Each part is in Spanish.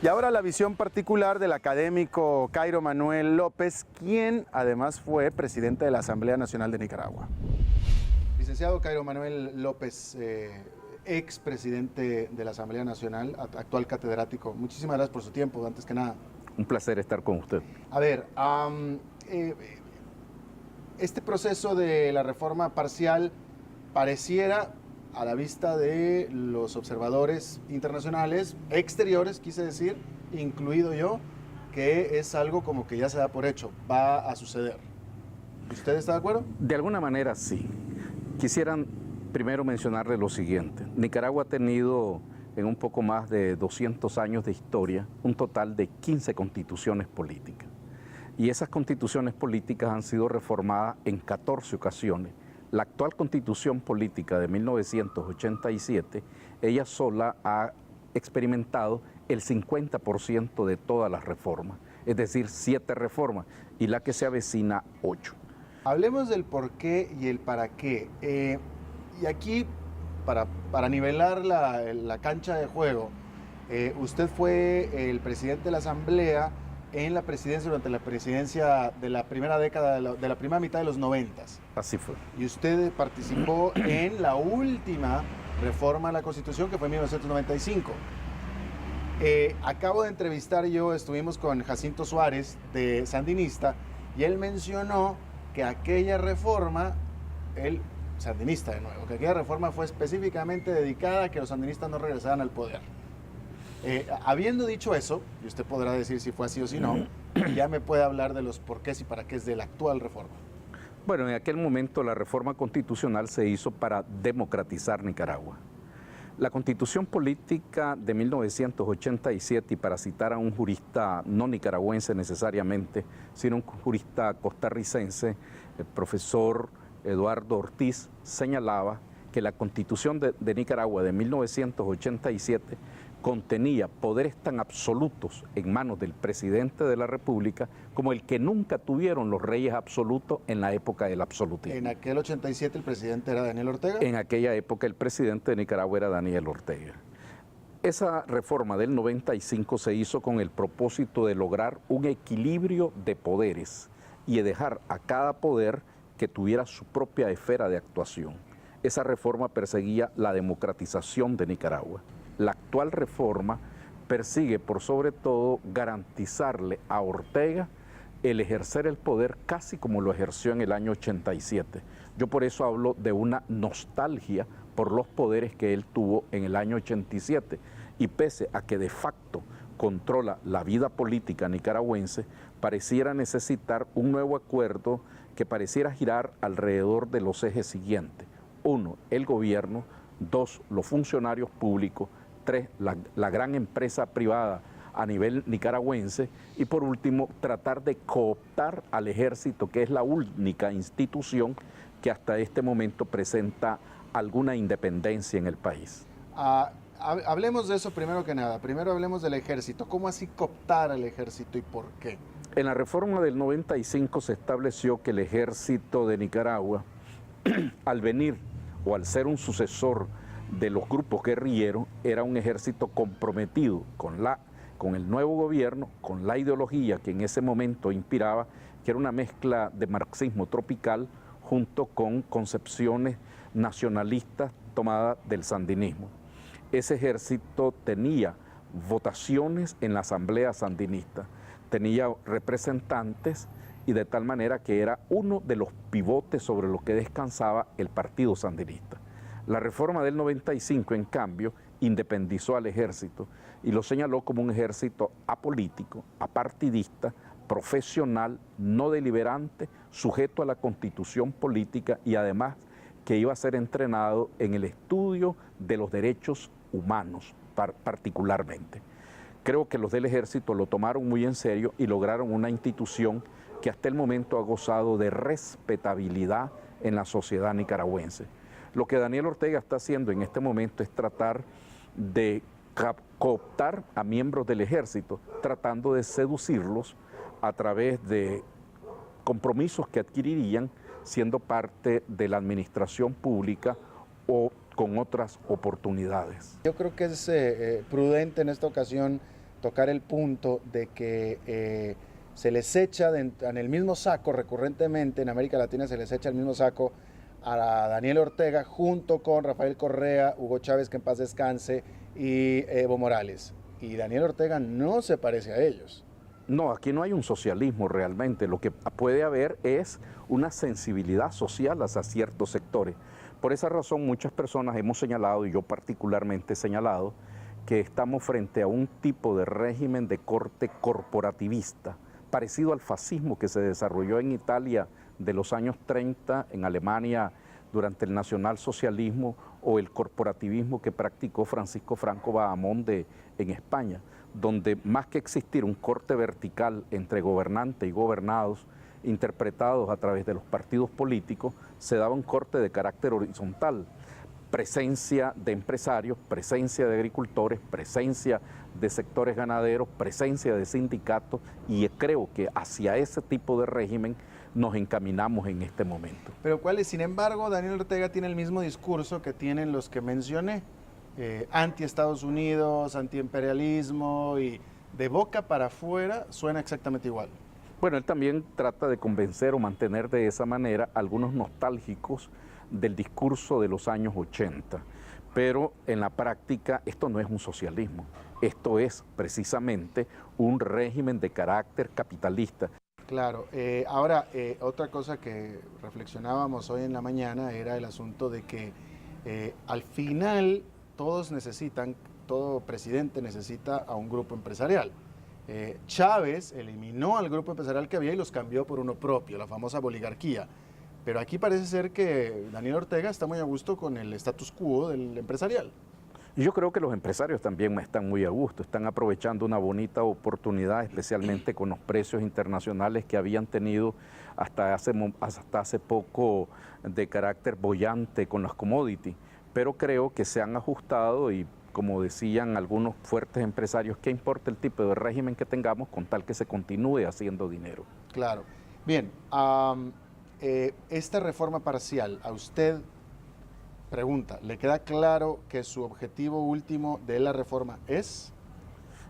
Y ahora la visión particular del académico Cairo Manuel López, quien además fue presidente de la Asamblea Nacional de Nicaragua. Licenciado Cairo Manuel López, ex presidente de la Asamblea Nacional, actual catedrático, muchísimas gracias por su tiempo, antes que nada. Un placer estar con usted. A ver, este proceso de la reforma parcial pareciera, a la vista de los observadores internacionales, exteriores, quise decir, incluido yo, que es algo como que ya se da por hecho, va a suceder. ¿Usted está de acuerdo? De alguna manera sí. Quisieran primero mencionarle lo siguiente. Nicaragua ha tenido en un poco más de 200 años de historia un total de 15 constituciones políticas. Y esas constituciones políticas han sido reformadas en 14 ocasiones. La actual constitución política de 1987, ella sola ha experimentado el 50% de todas las reformas, es decir, 7 reformas, y la que se avecina 8. Hablemos del por qué y el para qué. Y aquí, para nivelar la cancha de juego, usted fue el presidente de la Asamblea en la presidencia, durante la presidencia de la primera década, de la primera mitad de los 90. Así fue. Y usted participó en la última reforma a la Constitución, que fue en 1995. Acabo de entrevistar estuvimos con Jacinto Suárez, de Sandinista, y él mencionó que aquella reforma, él, sandinista de nuevo, que aquella reforma fue específicamente dedicada a que los sandinistas no regresaran al poder. Habiendo dicho eso, y usted podrá decir si fue así o si no, ya me puede hablar de los porqués y para qué es de la actual reforma. Bueno, en aquel momento la reforma constitucional se hizo para democratizar Nicaragua. La Constitución Política de 1987, y para citar a un jurista no nicaragüense necesariamente, sino un jurista costarricense, el profesor Eduardo Ortiz, señalaba que la Constitución de Nicaragua de 1987 contenía poderes tan absolutos en manos del presidente de la República como el que nunca tuvieron los reyes absolutos en la época del absolutismo. ¿En aquel 87 el presidente era Daniel Ortega? En aquella época el presidente de Nicaragua era Daniel Ortega. Esa reforma del 95 se hizo con el propósito de lograr un equilibrio de poderes y de dejar a cada poder que tuviera su propia esfera de actuación. Esa reforma perseguía la democratización de Nicaragua. La actual reforma persigue por sobre todo garantizarle a Ortega el ejercer el poder casi como lo ejerció en el año 87. Yo por eso hablo de una nostalgia por los poderes que él tuvo en el año 87, y pese a que de facto controla la vida política nicaragüense, pareciera necesitar un nuevo acuerdo que pareciera girar alrededor de los ejes siguientes. 1, el gobierno; 2, los funcionarios públicos; 3, la gran empresa privada a nivel nicaragüense; y por último, tratar de cooptar al ejército, que es la única institución que hasta este momento presenta alguna independencia en el país. Hablemos de eso primero que nada. Primero hablemos del ejército. ¿Cómo así cooptar al ejército y por qué? En la reforma del 95 se estableció que el ejército de Nicaragua, al venir o al ser un sucesor de los grupos guerrilleros, era un ejército comprometido con el nuevo gobierno, con la ideología que en ese momento inspiraba, que era una mezcla de marxismo tropical junto con concepciones nacionalistas tomadas del sandinismo. Ese ejército tenía votaciones en la Asamblea Sandinista, tenía representantes, y de tal manera que era uno de los pivotes sobre los que descansaba el Partido Sandinista. La reforma del 95, en cambio, independizó al ejército y lo señaló como un ejército apolítico, apartidista, profesional, no deliberante, sujeto a la Constitución política, y además que iba a ser entrenado en el estudio de los derechos humanos particularmente. Creo que los del ejército lo tomaron muy en serio y lograron una institución que hasta el momento ha gozado de respetabilidad en la sociedad nicaragüense. Lo que Daniel Ortega está haciendo en este momento es tratar de cooptar a miembros del ejército, tratando de seducirlos a través de compromisos que adquirirían siendo parte de la administración pública o con otras oportunidades. Yo creo que es prudente en esta ocasión tocar el punto de que se les echa en el mismo saco recurrentemente, en América Latina se les echa el mismo saco a Daniel Ortega junto con Rafael Correa, Hugo Chávez, que en paz descanse, y Evo Morales. Y Daniel Ortega no se parece a ellos. No, aquí no hay un socialismo realmente. Lo que puede haber es una sensibilidad social hacia ciertos sectores. Por esa razón muchas personas hemos señalado, y yo particularmente he señalado, que estamos frente a un tipo de régimen de corte corporativista, parecido al fascismo que se desarrolló en Italia de los años 30, en Alemania durante el nacionalsocialismo, o el corporativismo que practicó Francisco Franco Bahamonde en España, donde más que existir un corte vertical entre gobernantes y gobernados, interpretados a través de los partidos políticos, se daba un corte de carácter horizontal. Presencia de empresarios, presencia de agricultores, presencia de sectores ganaderos, presencia de sindicatos, y creo que hacia ese tipo de régimen nos encaminamos en este momento. Pero ¿cuál es? Sin embargo, Daniel Ortega tiene el mismo discurso que tienen los que mencioné, anti-Estados Unidos, anti-imperialismo, y de boca para afuera suena exactamente igual. Bueno, él también trata de convencer o mantener de esa manera a algunos nostálgicos del discurso de los años 80, pero en la práctica esto no es un socialismo, esto es precisamente un régimen de carácter capitalista. Claro, ahora otra cosa que reflexionábamos hoy en la mañana era el asunto de que al final todos necesitan, todo presidente necesita a un grupo empresarial. Chávez eliminó al grupo empresarial que había y los cambió por uno propio, la famosa oligarquía. Pero aquí parece ser que Daniel Ortega está muy a gusto con el status quo del empresarial. Yo creo que los empresarios también están muy a gusto, están aprovechando una bonita oportunidad, especialmente con los precios internacionales que habían tenido hasta hace poco de carácter boyante con las commodities, pero creo que se han ajustado y, como decían algunos fuertes empresarios, ¿qué importa el tipo de régimen que tengamos con tal que se continúe haciendo dinero? Claro. Bien, esta reforma parcial, a usted, pregunta, ¿le queda claro que su objetivo último de la reforma es?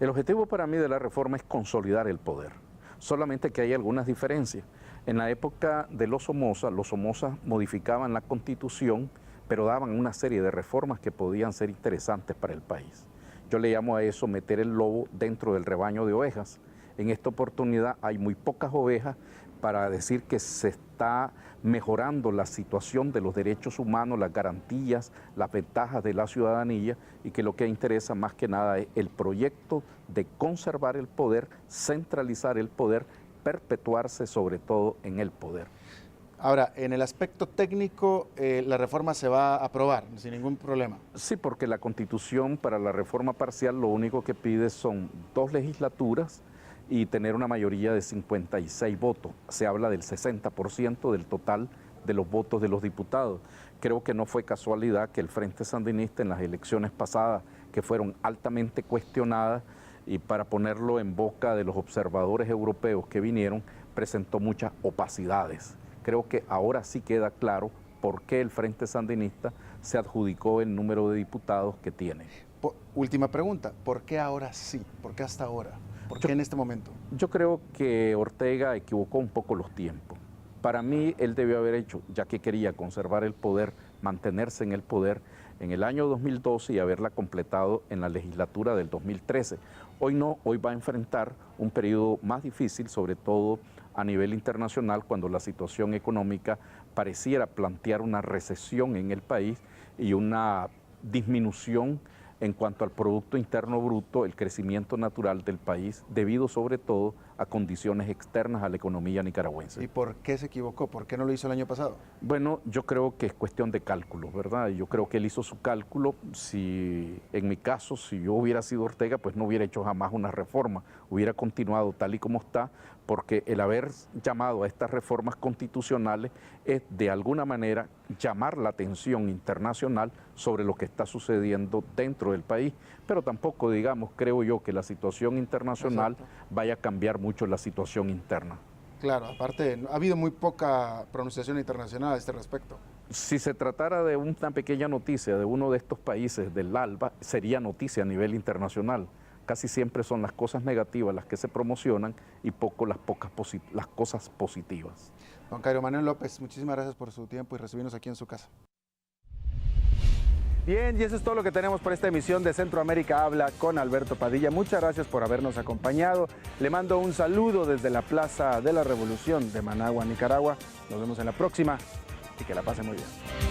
El objetivo para mí de la reforma es consolidar el poder, solamente que hay algunas diferencias. En la época de los Somoza modificaban la Constitución, pero daban una serie de reformas que podían ser interesantes para el país. Yo le llamo a eso meter el lobo dentro del rebaño de ovejas. En esta oportunidad hay muy pocas ovejas para decir que se está mejorando la situación de los derechos humanos, las garantías, las ventajas de la ciudadanía, y que lo que interesa más que nada es el proyecto de conservar el poder, centralizar el poder, perpetuarse sobre todo en el poder. Ahora, en el aspecto técnico, la reforma se va a aprobar sin ningún problema. Sí, porque la Constitución para la reforma parcial lo único que pide son 2 legislaturas y tener una mayoría de 56 votos. Se habla del 60% del total de los votos de los diputados. Creo que no fue casualidad que el Frente Sandinista en las elecciones pasadas, que fueron altamente cuestionadas, y para ponerlo en boca de los observadores europeos que vinieron, presentó muchas opacidades. Creo que ahora sí queda claro por qué el Frente Sandinista se adjudicó el número de diputados que tiene. Última pregunta, ¿por qué ahora sí? ¿Por qué hasta ahora? ¿Por qué en este momento? Yo creo que Ortega equivocó un poco los tiempos. Para mí, él debió haber hecho, ya que quería conservar el poder, mantenerse en el poder en el año 2012 y haberla completado en la legislatura del 2013. Hoy no, hoy va a enfrentar un periodo más difícil, sobre todo a nivel internacional, cuando la situación económica pareciera plantear una recesión en el país y una disminución en cuanto al Producto Interno Bruto, el crecimiento natural del país, debido sobre todo a condiciones externas a la economía nicaragüense. ¿Y por qué se equivocó? ¿Por qué no lo hizo el año pasado? Bueno, yo creo que es cuestión de cálculos, ¿verdad? Yo creo que él hizo su cálculo. Si, en mi caso, si yo hubiera sido Ortega, pues no hubiera hecho jamás una reforma, hubiera continuado tal y como está, porque el haber llamado a estas reformas constitucionales es de alguna manera llamar la atención internacional sobre lo que está sucediendo dentro del país, pero tampoco, digamos, creo yo que la situación internacional vaya a cambiar mucho la situación interna. Claro, aparte, ha habido muy poca pronunciación internacional a este respecto. Si se tratara de una pequeña noticia de uno de estos países del ALBA, sería noticia a nivel internacional. casi siempre son las cosas negativas las que se promocionan y poco las cosas positivas. Don Cairo Manuel López, muchísimas gracias por su tiempo y recibirnos aquí en su casa. Bien, y eso es todo lo que tenemos por esta emisión de Centroamérica Habla con Alberto Padilla. Muchas gracias por habernos acompañado. Le mando un saludo desde la Plaza de la Revolución de Managua, Nicaragua. Nos vemos en la próxima y que la pase muy bien.